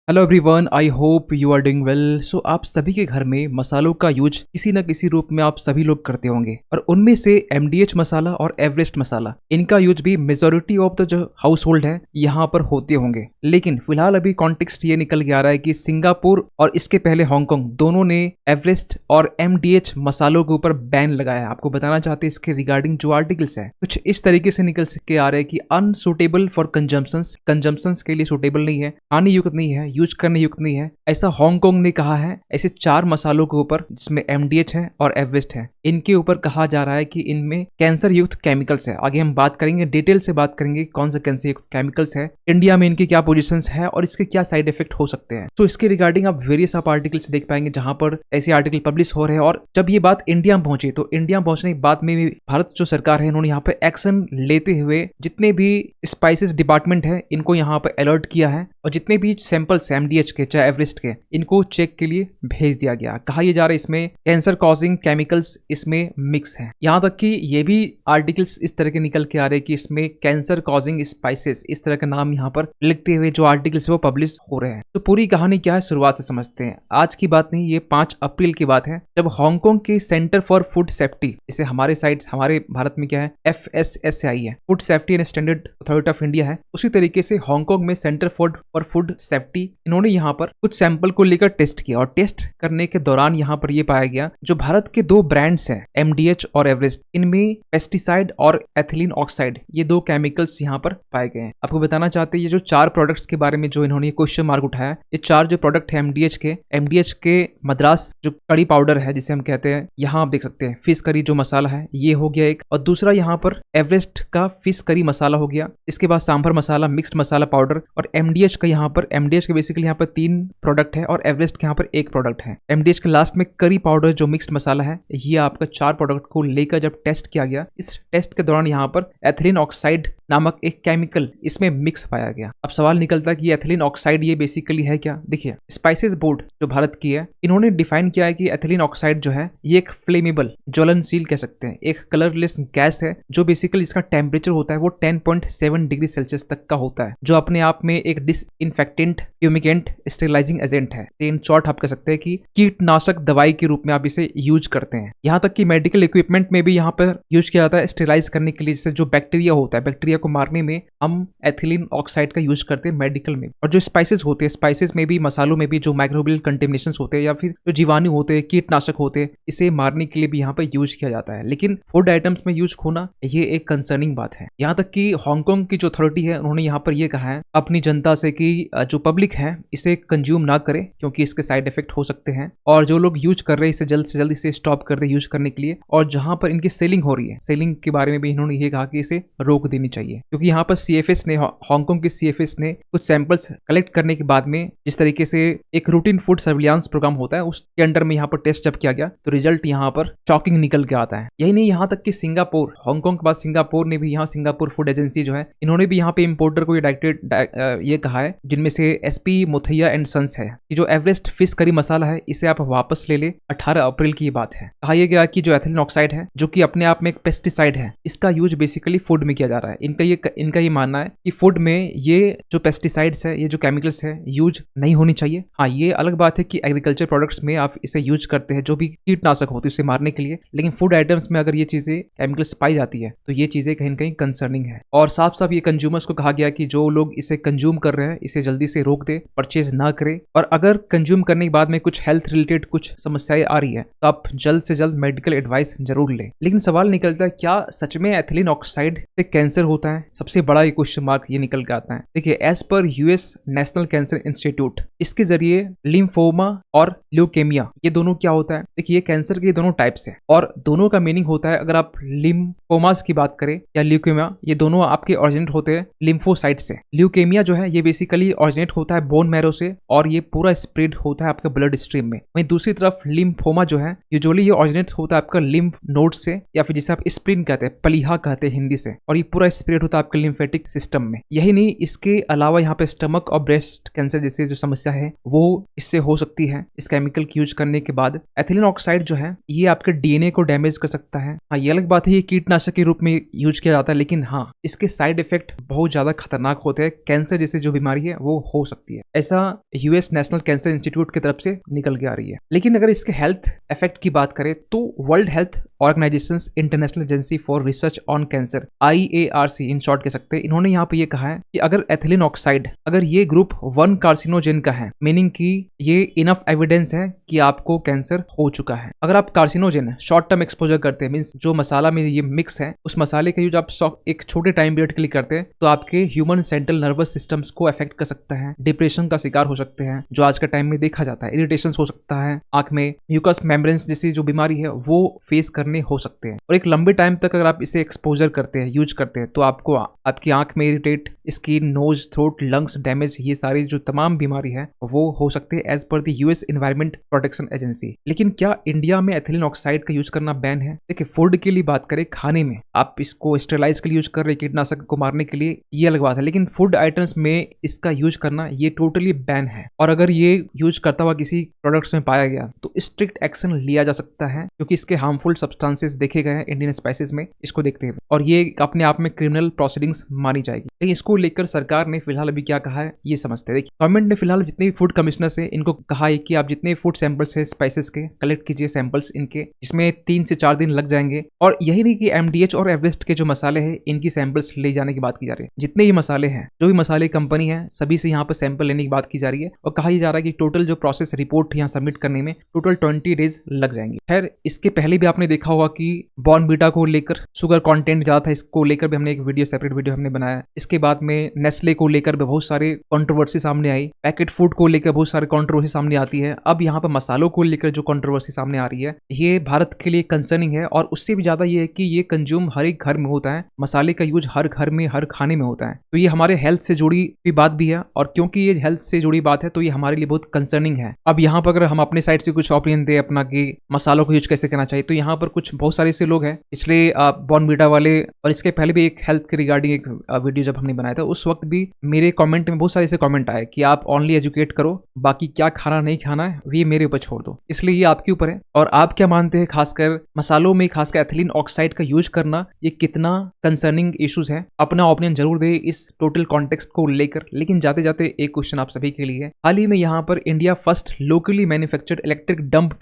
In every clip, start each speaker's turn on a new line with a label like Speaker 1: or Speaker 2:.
Speaker 1: Hello everyone, I hope you are doing well. So आप सभी के घर में मसालों का यूज किसी न किसी रूप में आप सभी लोग करते होंगे और उनमें से एमडीएच मसाला और एवरेस्ट मसाला इनका यूज भी मेजोरिटी ऑफ द जो हाउस होल्ड है यहाँ पर होते होंगे। लेकिन फिलहाल अभी कॉन्टेक्स्ट ये निकल के आ रहा है कि सिंगापुर और इसके पहले हांगकांग दोनों ने एवरेस्ट और एमडीएच मसालों के ऊपर बैन लगाया है। आपको बताना चाहते हैं इसके रिगार्डिंग जो आर्टिकल्स है कुछ इस तरीके से निकल के आ रहे हैं कि अनसुटेबल फॉर कंजम्पशंस के लिए सुटेबल नहीं है, हानि युक्त नहीं है, यूज करने युक्त नहीं है, ऐसा हांगकांग ने कहा है। ऐसे 4 मसालों के ऊपर जिसमें एमडीएच है और एवरेस्ट है, इनके ऊपर कहा जा रहा है कि इनमें कैंसर युक्त केमिकल्स है। आगे हम बात करेंगे, डिटेल से बात करेंगे कौन सा कैंसर युक्त केमिकल्स है, इंडिया में इनकी क्या पोजीशंस है और इसके क्या साइड इफेक्ट हो सकते हैं। तो इसके रिगार्डिंग आप वेरियस आप आर्टिकल्स देख पाएंगे जहां पर ऐसे आर्टिकल पब्लिश हो रहे हैं। और जब ये बात इंडिया में पहुंची तो इंडिया में पहुंचने के बाद में भी भारत जो सरकार है इन्होंने यहाँ पे एक्शन लेते हुए जितने भी स्पाइसेस डिपार्टमेंट है इनको यहाँ पे अलर्ट किया है और जितने भी सैंपल्स एमडीएच के चाहे एवरेस्ट के इनको चेक के लिए भेज दिया गया। कहा यह जा रहा है इसमें कैंसर कॉजिंग केमिकल्स इसमें मिक्स है। यहाँ तक कि ये भी आर्टिकल्स इस तरह के निकल के आ रहे हैं कि इसमें कैंसर कॉजिंग स्पाइसेस इस तरह का नाम यहाँ पर लिखते हुए जो आर्टिकल्स है वो पब्लिश हो रहे हैं। तो पूरी कहानी क्या है शुरुआत से समझते हैं। आज की बात नहीं, ये 5 अप्रैल की बात है जब हांगकांग के सेंटर फॉर फूड सेफ्टी, इसे हमारे साइड हमारे भारत में क्या है FSSAI है, food safety and standard authority of India है, उसी तरीके से हांगकांग में सेंटर फॉर फूड सेफ्टी इन्होंने यहाँ पर कुछ सैंपल को लेकर टेस्ट किया और टेस्ट करने के दौरान यहाँ पर ये पाया गया जो भारत के 2 ब्रांड्स हैं एमडीएच और एवरेस्ट, इनमें पेस्टिसाइड और एथिलीन ऑक्साइड ये 2 केमिकल्स यहाँ पर पाए गए हैं। आपको बताना चाहते हैं ये जो 4 प्रोडक्ट्स के बारे में जो इन्होंने क्वेश्चन मार्क उठाया, ये 4 जो प्रोडक्ट है एमडीएच के मद्रास जो कड़ी पाउडर है जिसे हम कहते हैं, यहाँ आप देख सकते हैं फिश करी जो मसाला है ये हो गया एक, और दूसरा यहाँ पर एवरेस्ट का फिश करी मसाला हो गया, इसके बाद सांभर मसाला, मिक्स्ड मसाला पाउडर, और एमडीएच का यहाँ पर एमडीएच के बेसिकली यहाँ पर 3 प्रोडक्ट है और एवरेस्ट के यहाँ पर 1 प्रोडक्ट है। एमडीएच के लास्ट में करी पाउडर जो मिक्स्ड मसाला है, ये आपका 4 प्रोडक्ट को लेकर जब टेस्ट किया गया, इस टेस्ट के दौरान यहाँ पर एथिलीन ऑक्साइड नामक एक केमिकल इसमें मिक्स पाया गया। अब सवाल निकलता है कि एथिलीन ऑक्साइड ये बेसिकली है क्या। देखिए, स्पाइसेस बोर्ड जो भारत की है इन्होंने डिफाइन किया है कि एथिलीन ऑक्साइड जो है ये एक फ्लेमेबल, ज्वलनशील कह सकते हैं, एक कलरलेस गैस है जो बेसिकली इसका टेम्परेचर होता है वो 10.7 डिग्री सेल्सियस तक का होता है, जो अपने आप में एक डिसइंफेक्टेंट, फ्यूमिगेंट, स्टेरिलाइजिंग एजेंट है। इन शॉर्ट आप कह सकते हैं कि कीटनाशक दवाई के रूप में आप इसे यूज करते हैं। यहाँ तक कि मेडिकल इक्विपमेंट में भी यहाँ पर यूज किया जाता है स्टेरिलाइज करने के लिए, जिससे जो बैक्टीरिया होता है, बैक्टीरिया को मारने में हम एथिलीन ऑक्साइड का यूज करते हैं मेडिकल में। और जो स्पाइसेस होते हैं, स्पाइसेस में भी, मसालों में भी जो माइक्रोबियल कंटेमिनेशंस होते हैं या फिर जो जीवाणु होते हैं, कीटनाशक होते हैं, इसे मारने के लिए भी यहाँ पर यूज किया जाता है। लेकिन फूड आइटम्स में यूज होना ये एक कंसर्निंग बात है। यहाँ तक कि हांगकांग की जो अथॉरिटी है उन्होंने यहाँ पर यह कहा है अपनी जनता से कि जो पब्लिक है इसे कंज्यूम ना करे क्योंकि इसके साइड इफेक्ट हो सकते हैं, और जो लोग यूज कर रहे हैं इसे जल्द से जल्द इसे स्टॉप कर दे यूज करने के लिए। और जहां पर इनकी सेलिंग हो रही है, सेलिंग के बारे में भी इन्होंने ये कहा कि इसे रोक देनी चाहिए, क्योंकि यहाँ पर सीएफएस ने, हांगकांग के सीएफएस ने कुछ सैंपल्स कलेक्ट करने के बाद में जिस तरीके से एक रूटीन फूड सर्विलांस प्रोग्राम होता है उसके अंडर में यहाँ पर टेस्ट जब किया गया तो रिजल्ट यहाँ पर शॉकिंग निकल के आता है। यही नहीं, यहाँ तक कि सिंगापुर, हांगकांग के बाद सिंगापुर ने भी, यहाँ सिंगापुर फूड एजेंसी जो है इन्होंने भी यहाँ पे इंपोर्टर को ये कहा है, जिनमें से एसपी मुथैया एंड सन्स है, कि जो एवरेस्ट फिश करी मसाला है इसे आप वापस ले ले। 18 अप्रैल की ये बात है। कहा यह गया कि जो एथिलीन ऑक्साइड है जो कि अपने आप में एक पेस्टिसाइड है, इसका यूज बेसिकली फूड में किया जा रहा है। इनका ये मानना है कि फूड में ये जो पेस्टिसाइड्स है, ये जो केमिकल्स है, यूज नहीं होनी चाहिए। हाँ, ये अलग बात है कि एग्रीकल्चर प्रोडक्ट्स में आप इसे यूज करते हैं जो भी कीटनाशक होते हैं उसे मारने के लिए, लेकिन फूड आइटम्स में अगर ये चीजें केमिकल्स पाई जाती है तो ये चीजें कहीं ना कहीं कंसर्निंग है। और साफ साफ ये कंज्यूमर्स को कहा गया कि जो लोग इसे कंज्यूम कर रहे हैं इसे जल्दी से रोक दे, परचेज ना करे, और अगर कंज्यूम करने के बाद में कुछ हेल्थ रिलेटेड कुछ समस्याएं आ रही है तो आप जल्द से जल्द मेडिकल एडवाइस जरूर लें। लेकिन सवाल निकलता है क्या सच में एथिलीन ऑक्साइड से कैंसर होता है? सबसे बड़ा क्वेश्चन मार्क ये निकल के आता है। देखिए, as per US national cancer institute, इसके जरिए लिम्फोमा और ल्यूकेमिया ये दोनों क्या होता है। देखिए, ये कैंसर के दोनों टाइप्स है और दोनों का मीनिंग होता है, अगर आप लिम्फोमास की बात करें या ल्यूकेमिया, ये दोनों आपके ऑरिजिनेट होते हैं लिम्फोसाइट से। ल्यूकेमिया जो है ये बेसिकली ऑरिजिनेट होता है बोन मैरो से और ये पूरा स्प्रेड होता है आपके ब्लड स्ट्रीम में। वहीं दूसरी तरफ लिम्फोमा जो है यूजुअली ये ऑरिजिनेट होता है आपका लिम्फ नोड से, या फिर जिसे आप स्प्लीन कहते हैं, पलीहा कहते हैं हिंदी से, और ये पूरा स्प्रेड होता है आपके लिम्फेटिक सिस्टम में। यही नहीं, इसके अलावा यहाँ पे स्टमक और ब्रेस्ट कैंसर जैसे जो समस्या है वो इससे हो सकती है इस केमिकल की यूज करने के बाद। एथिलीन ऑक्साइड जो है ये आपके डीएनए को डैमेज कर सकता है। हाँ, ये अलग बात है ये कीटनाशक के रूप में यूज किया जाता है, लेकिन हाँ, इसके साइड इफेक्ट बहुत ज्यादा खतरनाक होते हैं। कैंसर जैसे जो बीमारी है वो हो सकती है। सकती है, ऐसा यूएस नेशनल कैंसर इंस्टीट्यूट की तरफ से निकल के आ रही है। लेकिन अगर इसके हेल्थ इफेक्ट की बात करें तो World Health Organization International Agency for Research on Cancer, IARC in short कह सकते हैं, इन्होंने यहाँ पे ये कहा है कि अगर एथिलीन ऑक्साइड अगर ये ग्रुप 1 कार्सिनोजेन का है, मीनिंग कि ये इनफ एविडेंस है कि आपको कैंसर हो चुका है। अगर आप कार्सिनोजेन शॉर्ट टर्म एक्सपोजर करते हैं, मीन्स जो मसाला में ये मिक्स है उस मसाले का यूज आप एक छोटे टाइम पीरियड के लिए करते हैं तो आपके ह्यूमन सेंट्रल नर्वस सिस्टम्स को अफेक्ट कर सकता है, डिप्रेशन का शिकार हो सकते हैं जो आज के टाइम में देखा जाता है, इरिटेशन हो सकता है, आंख में म्यूकस मेम्ब्रेन्स जैसी जो बीमारी है वो फेस करने हो सकते हैं। और एक लंबे टाइम तक अगर आप इसे एक्सपोजर करते हैं, यूज करते हैं, तो आपको आपकी आंख में irritate, skin, nose, throat, lungs damage, ये सारी जो तमाम बीमारी है वो हो सकती है as per the US environment protection agency. लेकिन क्या इंडिया में एथिलीन ऑक्साइड का यूज करना बैन है? देखिए, फूड के लिए बात करें, खाने में आप इसको स्टेरलाइज के लिए यूज कर रहे हैं, कीटनाशक को मारने के लिए, ये अलग बात है, लेकिन फूड आइटम्स में इसका यूज करना ये टोटली बैन है। और अगर ये यूज करता हुआ किसी प्रोडक्ट्स में पाया गया तो स्ट्रिक्ट एक्शन लिया जा सकता है, क्योंकि इसके हार्मफुल सब्सटेंसेस देखे गए हैं इंडियन स्पाइसेस में, इसको देखते हैं, और ये अपने आप में क्रिमिनल प्रोसीडिंग्स मानी जाएगी। लेकिन इसको लेकर सरकार ने फिलहाल अभी क्या कहा है ये समझते हैं। देखिए, गवर्नमेंट ने फिलहाल जितने भी फूड कमिश्नर्स है इनको कहा है कि आप जितने फूड सैंपल्स है स्पाइसेस के कलेक्ट कीजिए, सैंपल्स इनके, जिसमें 3 से 4 दिन लग जाएंगे। और यही नहीं कि MDH और एवरेस्ट के जो मसाले हैं इनकी सैंपल्स ले जाने की बात की जा रही है, जितने ही मसाले हैं, जो भी मसाले कंपनी है, सभी से यहाँ पर सैंपल लेने की बात की जा रही है। और कहा जा रहा है कि टोटल जो प्रोसेस रिपोर्ट यहाँ सबमिट करने में टोटल 20 डेज लग जाएंगे। खैर, इसके पहले भी आपने देखा होगा कि बॉर्नवीटा को लेकर शुगर कंटेंट ज्यादा था, इसको लेकर भी हमने एक वीडियो, सेपरेट वीडियो हमने बनाया। इसके बाद में नेस्ले को लेकर भी बहुत सारे कंट्रोवर्सी सामने आई, पैकेट फूड को लेकर बहुत सारे कंट्रोवर्सी सामने आती है। अब यहाँ पर मसालों को लेकर जो कंट्रोवर्सी सामने आ रही है ये भारत के लिए कंसर्निंग है, और उससे भी ज्यादा ये है कि ये कंज्यूम हर एक घर में होता है, मसाले का यूज हर घर में, हर खाने में होता है। तो ये हमारे हेल्थ से जुड़ी हुई बात भी है, और क्योंकि ये हेल्थ से जुड़ी बात है तो ये हमारे लिए बहुत कंसर्निंग है। अब यहाँ पर अगर हम अपने साइड से कुछ ओपिनियन दे अपना कि मसालों को यूज कैसे करना चाहिए, तो यहाँ पर कुछ बहुत सारे ऐसे लोग हैं, इसलिए बॉर्नवीटा वाले, और इसके पहले भी एक हेल्थ के रिगार्डिंग एक वीडियो जब हमने बनाया था उस वक्त भी मेरे कमेंट में बहुत सारे ऐसे कमेंट आए कि आप ओनली एजुकेट करो, बाकी क्या खाना नहीं खाना है ये मेरे ऊपर छोड़ दो। इसलिए ये आपके ऊपर है। और आप क्या मानते हैं, खासकर मसालों में खासकर एथिलीन ऑक्साइड का यूज करना ये कितना कंसर्निंग इश्यूज है? अपना ओपिनियन जरूर दे इस टोटल कॉन्टेक्स्ट को लेकर। लेकिन जाते जाते एक क्वेश्चन आप सभी के लिए, हाल ही में यहाँ पर India first locally manufactured electric dump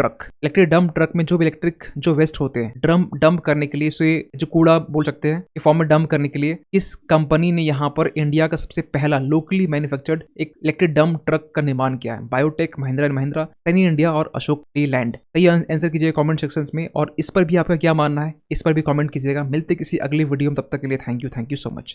Speaker 1: truck में जो भी इलेक्ट्रिक जो वेस्ट होते हैं डंप करने के लिए, जो कूड़ा बोल सकते हैं, फॉर्म में डंप करने के लिए, इस कंपनी ने यहाँ पर इंडिया का सबसे पहला लोकली मैन्युफैक्चर्ड एक इलेक्ट्रिक डंप ट्रक का निर्माण किया है। Biotech, Mahindra and Mahindra, Sunny India और अशोक लीलैंड। सही आंसर कीजिए कमेंट सेक्शन में, और इस पर भी आपका क्या मानना है इस पर भी कमेंट कीजिएगा। मिलते किसी अगली वीडियो में, तब तक के लिए थैंक यू सो मच।